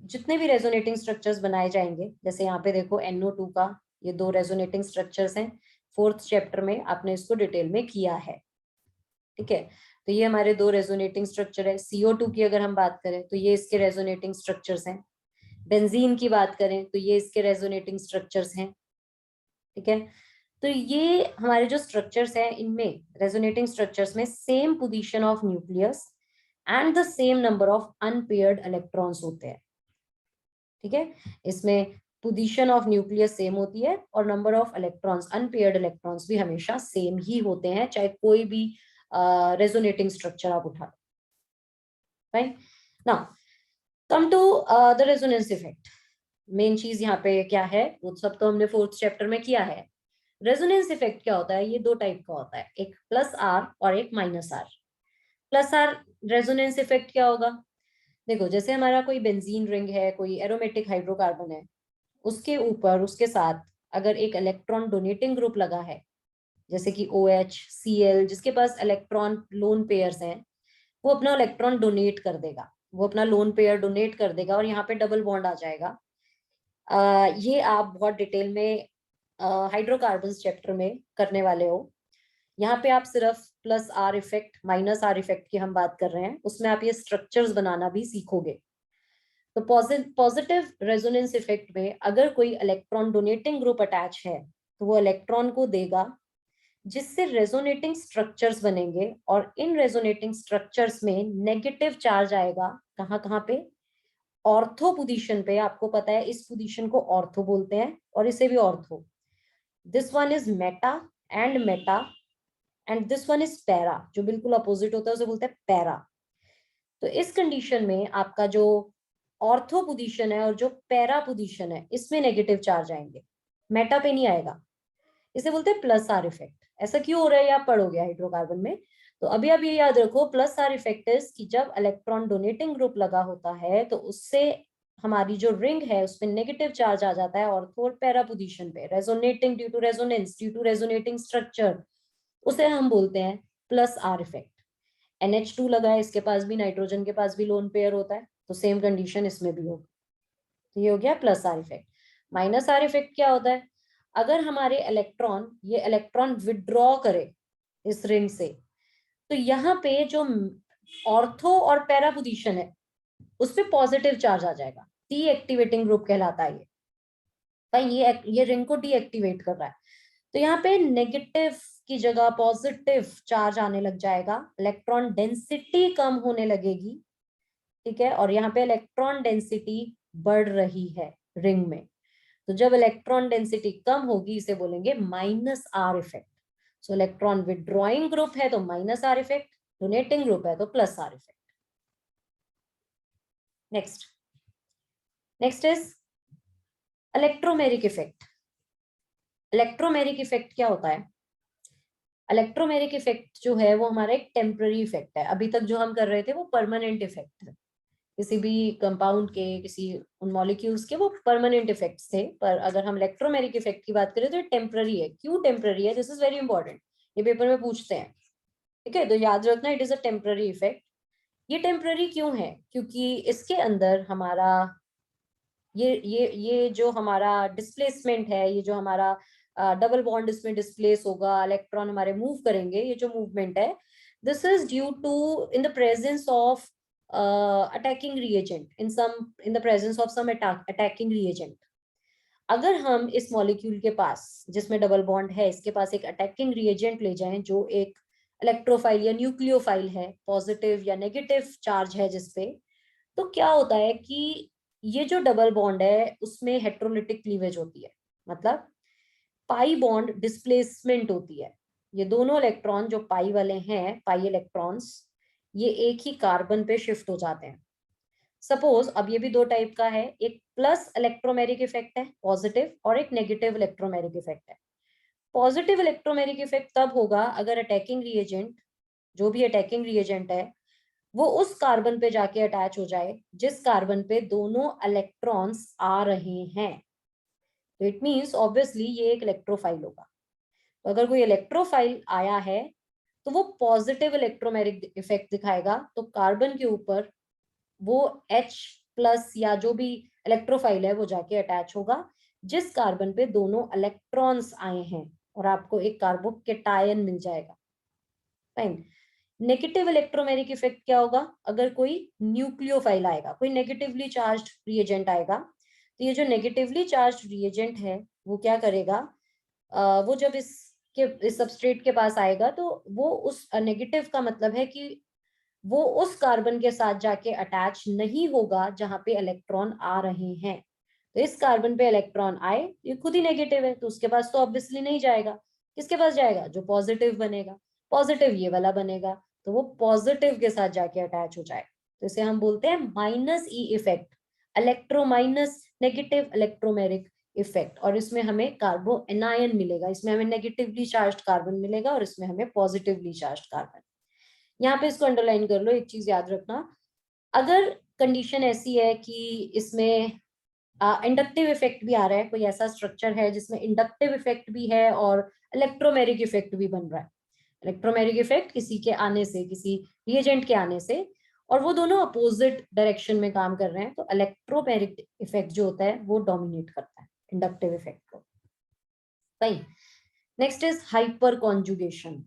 जितने भी रेजोनेटिंग स्ट्रक्चर्स बनाए जाएंगे, जैसे यहाँ पे देखो NO2 का ये 2 रेजोनेटिंग स्ट्रक्चर्स हैं, 4th चैप्टर में आपने इसको डिटेल में किया है। ठीक है, तो ये हमारे 2 रेजोनेटिंग स्ट्रक्चर है। CO2 की अगर हम बात करें तो ये इसके रेजोनेटिंग स्ट्रक्चर्स हैं। बेंजीन की बात करें तो ये इसके रेजोनेटिंग स्ट्रक्चर्स हैं। ठीक है, तो ये हमारे जो स्ट्रक्चर्स हैं, इनमें रेजोनेटिंग स्ट्रक्चर्स में same position of nucleus and the same number of unpaired electrons होते हैं। ठीक है, इसमें पोजीशन ऑफ न्यूक्लियस सेम होती है और number of electrons, unpaired electrons भी हमेशा सेम ही होते हैं, चाहे कोई भी रेजोनेटिंग स्ट्रक्चर आप उठा लो। Right, now come to the resonance effect. Main चीज यहाँ पे क्या है, वो सब तो हमने 4th चैप्टर में किया है। रेजोनेंस इफेक्ट क्या होता है, ये 2 टाइप का होता है, एक +R और एक -R। +R रेजोनेंस इफेक्ट क्या होगा, देखो जैसे हमारा कोई बेंजीन रिंग है, कोई एरोमेटिक हाइड्रोकार्बन है, उसके ऊपर उसके साथ अगर एक इलेक्ट्रॉन डोनेटिंग ग्रुप लगा है, जैसे कि OH, Cl, जिसके पास इलेक्ट्रॉन लोन पेयर्स हैं, वो अपना इलेक्ट्रॉन डोनेट कर देगा, वो अपना लोन पेयर डोनेट कर देगा और यहाँ पे डबल बॉन्ड आ जाएगा। ये आप बहुत डिटेल में हाइड्रोकार्बन्स चैप्टर में करने वाले हो। यहाँ पे आप सिर्फ +R इफेक्ट, -R इफेक्ट की हम बात कर रहे हैं, उसमें आप ये स्ट्रक्चर्स बनाना भी सीखोगे। तो पॉजिटिव रेजोनेंस इफेक्ट में अगर कोई इलेक्ट्रॉन डोनेटिंग ग्रुप अटैच है तो वो इलेक्ट्रॉन को देगा, जिससे रेजोनेटिंग स्ट्रक्चर्स बनेंगे, और इन रेजोनेटिंग स्ट्रक्चर्स में नेगेटिव चार्ज आएगा। कहाँ कहाँ पे, ऑर्थो पोजीशन पे। आपको पता है इस पोजीशन को ऑर्थो बोलते हैं और इसे भी ortho. This one is Meta and this one is para, जो बिल्कुल अपोजिट होता है उसे बोलते हैं पैरा। तो इस कंडीशन में आपका जो ऑर्थो पोजीशन है और जो पैरा पोजीशन है, इसमें नेगेटिव चार्ज आएंगे, मेटा पे नहीं आएगा। इसे बोलते हैं +R इफेक्ट। ऐसा क्यों हो रहा है, आप पढ़ोगे हाइड्रोकार्बन में। तो अभी आप ये याद रखो, +R इफेक्ट इज कि जब इलेक्ट्रॉन डोनेटिंग ग्रुप लगा होता है तो उससे हमारी जो रिंग है उसमें नेगेटिव चार्ज आ जाता है ऑर्थो और पैरा पोजीशन पे, resonating due to resonance, due to resonating structure, उसे हम बोलते हैं +R इफेक्ट। NH2 लगा है, इसके पास भी, नाइट्रोजन के पास भी लोन पेयर होता है, तो सेम कंडीशन इसमें भी होगी। तो ये हो गया +R इफेक्ट। -R इफेक्ट क्या होता है, अगर हमारे ये इलेक्ट्रॉन विड्रॉ करे इस रिंग से, तो यहाँ पे जो ऑर्थो और पैरा पोजीशन है उस पे पॉजिटिव चार्ज आ जाएगा, डीएक्टिवेटिंग ग्रुप कहलाता है ये। भाई ये रिंग को डीएक्टिवेट कर रहा है, तो यहाँ पे नेगेटिव की जगह पॉजिटिव चार्ज आने लग जाएगा, इलेक्ट्रॉन डेंसिटी कम होने लगेगी। ठीक है, और यहाँ पे इलेक्ट्रॉन डेंसिटी बढ़ रही है रिंग में। तो जब इलेक्ट्रॉन डेंसिटी कम होगी, इसे बोलेंगे -R इफेक्ट। सो इलेक्ट्रॉन विड्रॉइंग ग्रुप है तो -R इफेक्ट, डोनेटिंग ग्रुप है तो +R effect. Next is electromeric effect. Electromeric effect क्या होता है, इलेक्ट्रोमेरिक इफेक्ट जो है वो हमारा एक टेम्पररी इफेक्ट है। अभी तक जो हम कर रहे थे वो परमानेंट इफेक्ट है, किसी भी कंपाउंड के, किसी उन मॉलिक्यूल्स के, वो परमानेंट इफेक्ट्स थे। पर अगर हम इलेक्ट्रोमेरिक इफेक्ट की बात करें तो ये टेम्पररी है। क्यों टेम्पररी है, दिस इज वेरी इंपॉर्टेंट, ये पेपर में पूछते हैं। ठीक है, तो याद रखना, it is a temporary effect. ये टेम्पररी क्यों है, क्योंकि इसके अंदर हमारा ये जो हमारा डिस्प्लेसमेंट है, ये जो हमारा डबल बॉन्ड इसमें डिस्प्लेस होगा, इलेक्ट्रॉन हमारे मूव करेंगे, ये जो मूवमेंट है, this is due to in the presence of attacking reagent, in the presence of some attacking reagent. अगर हम इस मॉलिक्यूल के पास, जिसमें डबल बॉन्ड है, इसके पास एक अटैकिंग रिएजेंट ले जाएं जो एक इलेक्ट्रोफाइल या न्यूक्लियोफाइल है, पॉजिटिव या नेगेटिव चार्ज है जिसपे, तो क्या होता है कि ये जो डबल बॉन्ड है उसमें हेट्रोलिटिक क्लीवेज होती है, मतलब पाई बॉन्ड डिस्प्लेसमेंट होती है। ये दोनों इलेक्ट्रॉन जो पाई वाले हैं, पाई इलेक्ट्रॉन्स, ये एक ही कार्बन पे शिफ्ट हो जाते हैं। सपोज अब ये भी 2 टाइप का है, एक प्लस इलेक्ट्रोमेरिक इफेक्ट है पॉजिटिव, और एक नेगेटिव इलेक्ट्रोमेरिक इफेक्ट है। पॉजिटिव इलेक्ट्रोमेरिक इफेक्ट तब होगा अगर अटैकिंग रिएजेंट, जो भी अटैकिंग रिएजेंट है, वो उस कार्बन पे जाके अटैच हो जाए जिस कार्बन पे दोनों इलेक्ट्रॉन्स आ रहे हैं। तो इट मीन्स ऑब्वियसली ये एक इलेक्ट्रोफाइल होगा। तो अगर कोई इलेक्ट्रोफाइल आया है तो वो पॉजिटिव इलेक्ट्रोमैग्नेटिक इफेक्ट दिखाएगा, तो कार्बन के ऊपर वो H प्लस या जो भी इलेक्ट्रोफाइल है वो जाके अटैच होगा, जिस कार्बन पे दोनों इलेक्ट्रॉन्स आए हैं, और आपको एक कार्बोकेटायन मिल जाएगा। फाइन। नेगेटिव इलेक्ट्रोमैग्नेटिक इफेक्ट क्या होगा? अगर कोई न्यूक्लियोफाइल आएगा, कोई नेगेटिवली चार्ज्ड रिएजेंट आएगा, तो ये जो नेगेटिवली चार्ज्ड रिएजेंट है वो क्या करेगा, वो जब इस सबस्ट्रेट के पास आएगा तो वो उस नेगेटिव का मतलब है कि वो उस कार्बन के साथ जाके अटैच नहीं होगा जहां पे इलेक्ट्रॉन आ रहे हैं। तो इस कार्बन पे इलेक्ट्रॉन आए, ये खुद ही नेगेटिव है, तो उसके पास तो ऑब्वियसली नहीं जाएगा। किसके पास जाएगा? जो पॉजिटिव बनेगा। पॉजिटिव ये वाला बनेगा, तो वो पॉजिटिव के साथ जाके अटैच हो जाएगा। तो इसे हम बोलते हैं minus E effect, electro minus negative electromeric effect. और इसमें हमें कार्बो एनायन मिलेगा, इसमें हमें नेगेटिवली चार्ज कार्बन मिलेगा और इसमें हमें पॉजिटिवली चार्ज कार्बन। यहाँ पे इसको अंडरलाइन कर लो, एक चीज याद रखना, अगर कंडीशन ऐसी है कि इसमें इंडक्टिव इफेक्ट भी आ रहा है, कोई ऐसा स्ट्रक्चर है जिसमें इंडक्टिव इफेक्ट भी है और इलेक्ट्रोमेरिक इफेक्ट भी बन रहा है, इलेक्ट्रोमेरिक इफेक्ट किसी के आने से, किसी रिएजेंट के आने से, और वो दोनों अपोजिट डायरेक्शन में काम कर रहे हैं, तो इलेक्ट्रोमेरिक इफेक्ट जो होता है वो डोमिनेट करता है इंडक्टिव इफेक्ट को। सही। Next is hyper conjugation,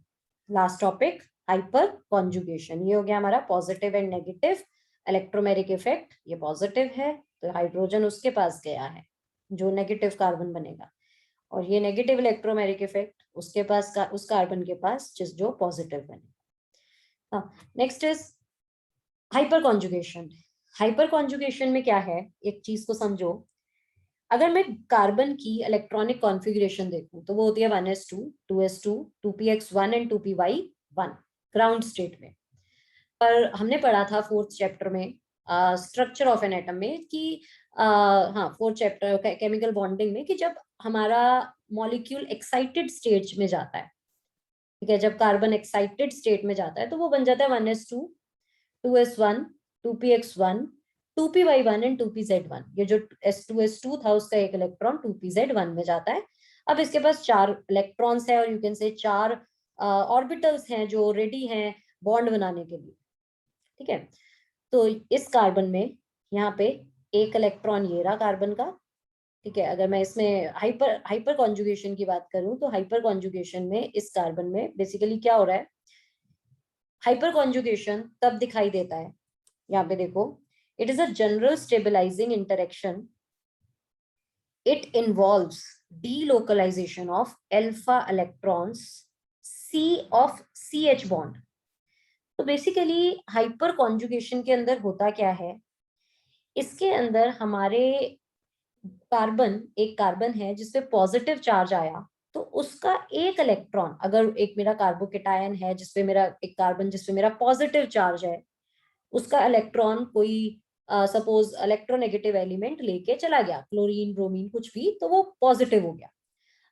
last topic hyper conjugation. ये हो गया हमारा positive and negative electromeric effect. ये पॉजिटिव है तो हाइड्रोजन उसके पास गया है जो नेगेटिव कार्बन बनेगा, और ये नेगेटिव इलेक्ट्रोमेरिक इफेक्ट उसके पास उस कार्बन के पास जिस जो पॉजिटिव बनेगा। Next is hyper conjugation. Hyper conjugation में क्या है, एक चीज को समझो, अगर मैं कार्बन की इलेक्ट्रॉनिक कॉन्फ़िगरेशन देखूं तो वो होती है 1s2, 2s2, 2px1 and 2py1 ground state में। पर हमने पढ़ा था फोर्थ चैप्टर में स्ट्रक्चर ऑफ एन एटम में कि हाँ फोर्थ चैप्टर केमिकल बॉन्डिंग में, कि जब हमारा मॉलिक्यूल एक्साइटेड स्टेट में जाता है, ठीक है, जब कार्बन एक्साइटेड स्टेट में जाता है तो वो बन जाता है 1s2, 2s1, 2px1, 2py1 and 2pz1। ये जो s2s2 था उसका एक इलेक्ट्रॉन 2pz1 में जाता है। अब इसके पास 4 इलेक्ट्रॉन्स है और यू कैन से 4 ऑर्बिटल्स हैं जो रेडी हैं बॉन्ड बनाने के लिए, ठीक है। तो इस कार्बन में यहाँ पे एक इलेक्ट्रॉन ये रहा कार्बन का, ठीक है। अगर मैं इसमें हाइपर हाइपर कॉन्जुगेशन की बात करूं तो हाइपर कॉन्जुगेशन में इस कार्बन में बेसिकली क्या हो रहा है, हाइपर कॉन्जुगेशन तब दिखाई देता है, यहाँ पे देखो, it is a general stabilizing interaction, it involves delocalization of alpha electrons C of CH bond। तो बेसिकली हाइपर कॉन्जुगेशन के अंदर होता क्या है, इसके अंदर हमारे कार्बन, एक कार्बन है जिसपे पॉजिटिव चार्ज आया, तो उसका एक इलेक्ट्रॉन, अगर एक मेरा कार्बोकेटायन है जिसपे मेरा एक कार्बन जिसपे मेरा पॉजिटिव चार्ज है, उसका इलेक्ट्रॉन कोई सपोज इलेक्ट्रोनेगेटिव एलिमेंट लेके चला गया, क्लोरीन ब्रोमीन कुछ भी, तो वो पॉजिटिव हो गया।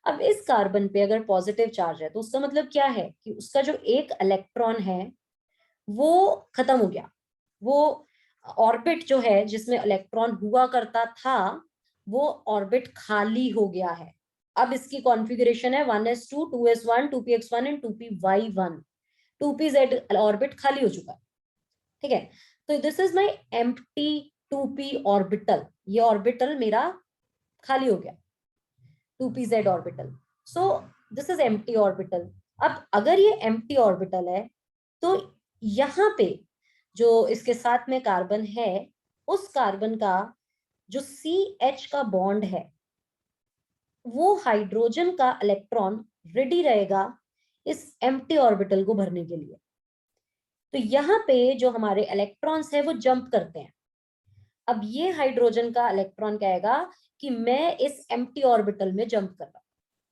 अब इस कार्बन पे अगर पॉजिटिव चार्ज है तो उसका मतलब क्या है कि उसका जो एक इलेक्ट्रॉन है वो खत्म हो गया, वो ऑर्बिट जो है जिसमें इलेक्ट्रॉन हुआ करता था वो ऑर्बिट खाली हो गया है। अब इसकी कॉन्फ़िगरेशन है 1s2, 2s1, 2px1 and 2py1, 2pz orbit खाली हो चुका है, ठीक है। तो this is my empty 2p orbital, ये ऑर्बिटल मेरा खाली हो गया, 2pz orbital. So this is empty orbital. अब अगर ये एम्प्टी ऑर्बिटल है तो यहाँ पे जो इसके साथ में कार्बन है, उस कार्बन का जो CH का बॉन्ड है वो हाइड्रोजन का इलेक्ट्रॉन रेडी रहेगा इस एम्प्टी ऑर्बिटल को भरने के लिए। तो यहाँ पे जो हमारे इलेक्ट्रॉन्स है वो जंप करते हैं। अब ये हाइड्रोजन का इलेक्ट्रॉन कहेगा कि मैं इस एम्प्टी ऑर्बिटल में जंप कर रहा हूं,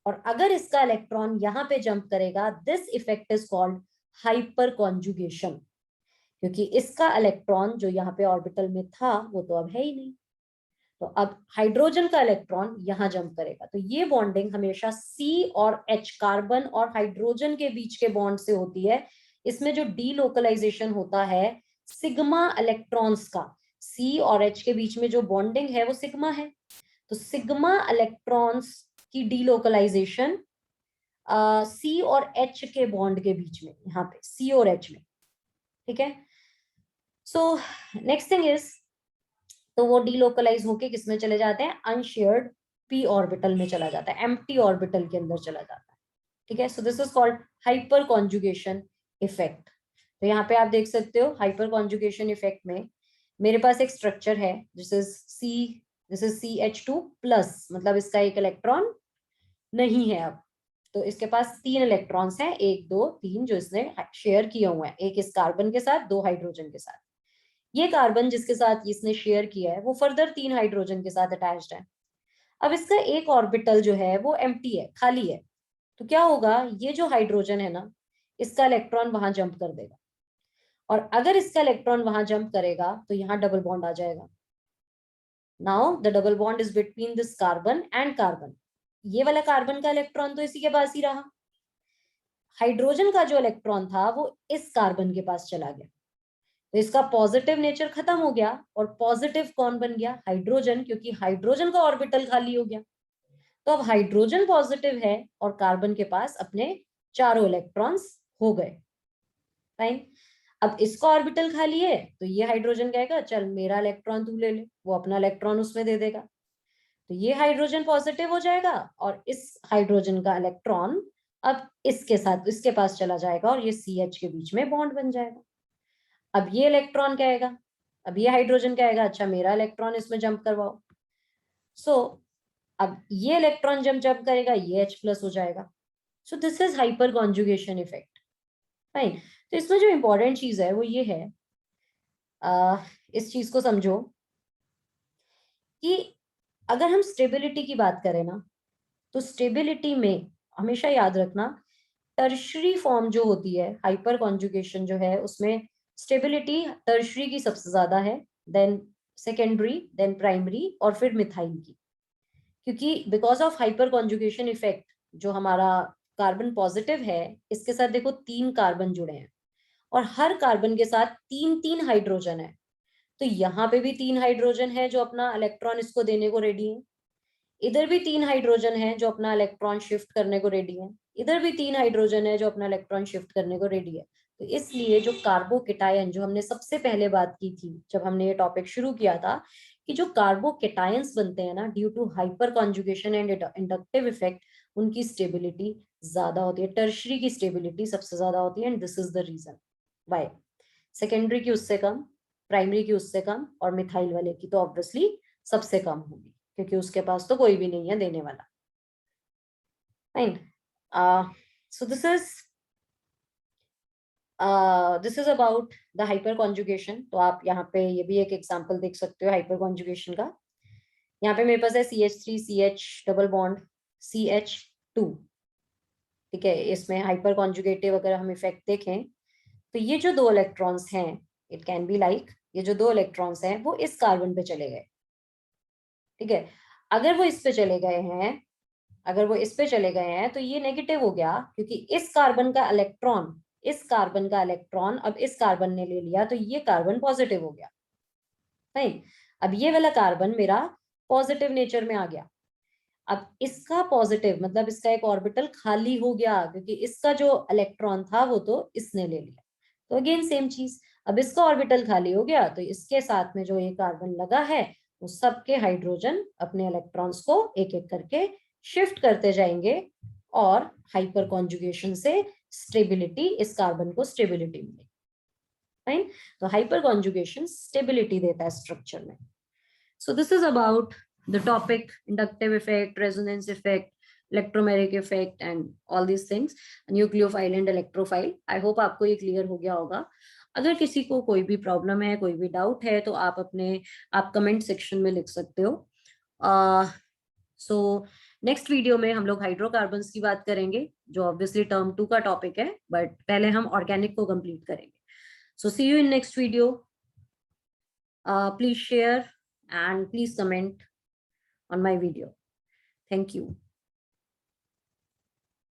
और अगर इसका इलेक्ट्रॉन यहाँ पे जंप करेगा, this effect is called hyper conjugation, क्योंकि इसका इलेक्ट्रॉन जो यहाँ पे ऑर्बिटल में था वो तो अब है ही नहीं, तो अब हाइड्रोजन का इलेक्ट्रॉन यहाँ जंप करेगा। तो ये बॉन्डिंग हमेशा C और H, कार्बन और हाइड्रोजन के बीच के बॉन्ड से होती है। इसमें जो डीलोकलाइजेशन होता है सिग्मा इलेक्ट्रॉन्स का, C और H के बीच में जो बॉन्डिंग है वो सिग्मा है। तो सिग्मा इलेक्ट्रॉन्स की डीलोकलाइजेशन सी और एच के बॉन्ड के बीच में, यहाँ पे सी और एच में, ठीक है। सो नेक्स्ट थिंग इज, तो वो डीलोकलाइज होके किसमें चले जाते हैं, अनशेयर्ड पी ऑर्बिटल में चला जाता है, एम्प्टी ऑर्बिटल के अंदर चला जाता है, ठीक है। सो this is called hyper conjugation effect. तो यहाँ पे आप देख सकते हो हाइपर कॉन्जुगेशन इफेक्ट में मेरे पास एक स्ट्रक्चर है, दिस इज CH2 प्लस, मतलब इसका एक इलेक्ट्रॉन नहीं है अब। तो इसके पास 3 इलेक्ट्रॉन्स हैं, 1 2 3, जो इसने शेयर किए हुए हैं, एक इस कार्बन के साथ, 2 हाइड्रोजन के साथ। ये कार्बन जिसके साथ इसने शेयर किया है वो फर्दर 3 हाइड्रोजन के साथ अटैच्ड है। अब इसका एक ऑर्बिटल जो है वो एम्प्टी है, खाली है। तो क्या होगा, ये जो हाइड्रोजन है ना, इसका इलेक्ट्रॉन वहां जंप कर देगा, और अगर इसका इलेक्ट्रॉन वहां जंप करेगा तो यहाँ डबल बॉन्ड आ जाएगा। Now the double bond is between this carbon and carbon. ये वाला कार्बन का इलेक्ट्रॉन तो इसी के पास ही रहा, हाइड्रोजन का जो इलेक्ट्रॉन था वो इस कार्बन के पास चला गया, तो इसका पॉजिटिव नेचर खत्म हो गया, और पॉजिटिव कौन बन गया, हाइड्रोजन, क्योंकि हाइड्रोजन का ऑर्बिटल खाली हो गया। तो अब हाइड्रोजन पॉजिटिव है और कार्बन के पास अपने चारों इलेक्ट्रॉन्स हो गए, फाइन। अब इसका ऑर्बिटल खाली है तो ये हाइड्रोजन कहेगा चल मेरा इलेक्ट्रॉन तू ले ले, वो अपना इलेक्ट्रॉन उसमें दे देगा, तो ये हाइड्रोजन पॉजिटिव हो जाएगा, और इस हाइड्रोजन का इलेक्ट्रॉन अब इसके साथ इसके पास चला जाएगा, और ये CH के बीच में बॉन्ड बन जाएगा। अब ये इलेक्ट्रॉन कहेगा, अब ये हाइड्रोजन कहेगा अच्छा मेरा इलेक्ट्रॉन इसमें जंप करवाओ। सो अब ये इलेक्ट्रॉन जब जंप करेगा ये H प्लस हो जाएगा। सो this is hyper conjugation effect, fine. तो इसमें जो इंपॉर्टेंट चीज है वो ये है, इस चीज को समझो कि अगर हम स्टेबिलिटी की बात करें ना, तो स्टेबिलिटी में हमेशा याद रखना टर्शरी फॉर्म जो होती है, हाइपर कॉन्जुगेशन जो है, उसमें स्टेबिलिटी टर्शरी की सबसे ज्यादा है, देन सेकेंडरी, देन प्राइमरी, और फिर मिथाइल की। क्योंकि because of hyper conjugation effect, जो हमारा कार्बन पॉजिटिव है, इसके साथ देखो 3 कार्बन जुड़े हैं, और हर कार्बन के साथ 3 3 हाइड्रोजन है। तो यहाँ पे भी 3 हाइड्रोजन है जो अपना इलेक्ट्रॉन इसको देने को रेडी है, इधर भी 3 हाइड्रोजन है जो अपना इलेक्ट्रॉन शिफ्ट करने को रेडी है, इधर भी 3 हाइड्रोजन है जो अपना इलेक्ट्रॉन शिफ्ट करने को रेडी है। तो इसलिए जो कार्बोकेटायन, जो हमने सबसे पहले बात की थी जब हमने ये टॉपिक शुरू किया था, कि जो कार्बोकेटायंस बनते हैं ना due to hyperconjugation and inductive effect, उनकी स्टेबिलिटी ज्यादा होती है, टर्शरी की स्टेबिलिटी सबसे ज्यादा होती है, and this is the reason why. Secondary की उससे कम, प्राइमरी की उससे कम, और मिथाइल वाले की तो ऑब्वियसली सबसे कम होगी, क्योंकि उसके पास तो कोई भी नहीं है देने वाला, fine. So this is about the hyper conjugation. तो आप यहाँ पे ये भी एक एग्जांपल देख सकते हो हाइपर कॉन्जुगेशन का। यहाँ पे मेरे पास है CH3 CH double bond CH2, ठीक है। इसमें हाइपर कॉन्जुगेटिव अगर हम इफेक्ट देखें तो ये जो 2 इलेक्ट्रॉन्स हैं, इट कैन बी लाइक, ये जो 2 इलेक्ट्रॉन्स हैं वो इस कार्बन पे चले गए, ठीक है। अगर वो इस पे चले गए हैं, अगर वो इस पे चले गए हैं तो ये नेगेटिव हो गया, क्योंकि इस कार्बन का इलेक्ट्रॉन, इस कार्बन का इलेक्ट्रॉन अब इस कार्बन ने ले लिया, तो ये कार्बन पॉजिटिव हो गया, नहीं। अब ये वाला कार्बन मेरा पॉजिटिव नेचर में आ गया। अब इसका पॉजिटिव मतलब इसका एक ऑर्बिटल खाली हो गया, क्योंकि इसका जो इलेक्ट्रॉन था वो तो इसने ले लिया। तो अगेन सेम चीज, अब इसका ऑर्बिटल खाली हो गया तो इसके साथ में जो ये कार्बन लगा है वो सबके हाइड्रोजन अपने इलेक्ट्रॉन्स को एक एक करके शिफ्ट करते जाएंगे, और हाइपर कॉन्जुगेशन से स्टेबिलिटी, इस कार्बन को स्टेबिलिटी मिलेगी, फाइन। तो हाइपर कॉन्जुगेशन स्टेबिलिटी देता है स्ट्रक्चर में। So this is about the topic inductive effect, resonance effect, electromagnetic effect and all these things, nucleophile and electrophile. I hope आपको ये क्लियर हो गया होगा। अगर किसी को कोई भी प्रॉब्लम है, कोई भी डाउट है, तो आप कमेंट सेक्शन में लिख सकते हो। सो नेक्स्ट वीडियो में हम लोग हाइड्रोकार्बन्स की बात करेंगे, जो ऑब्वियसली टर्म 2 का टॉपिक है, बट पहले हम ऑर्गेनिक को कंप्लीट करेंगे। So see you in next video. Please share and please comment on my video. Thank you.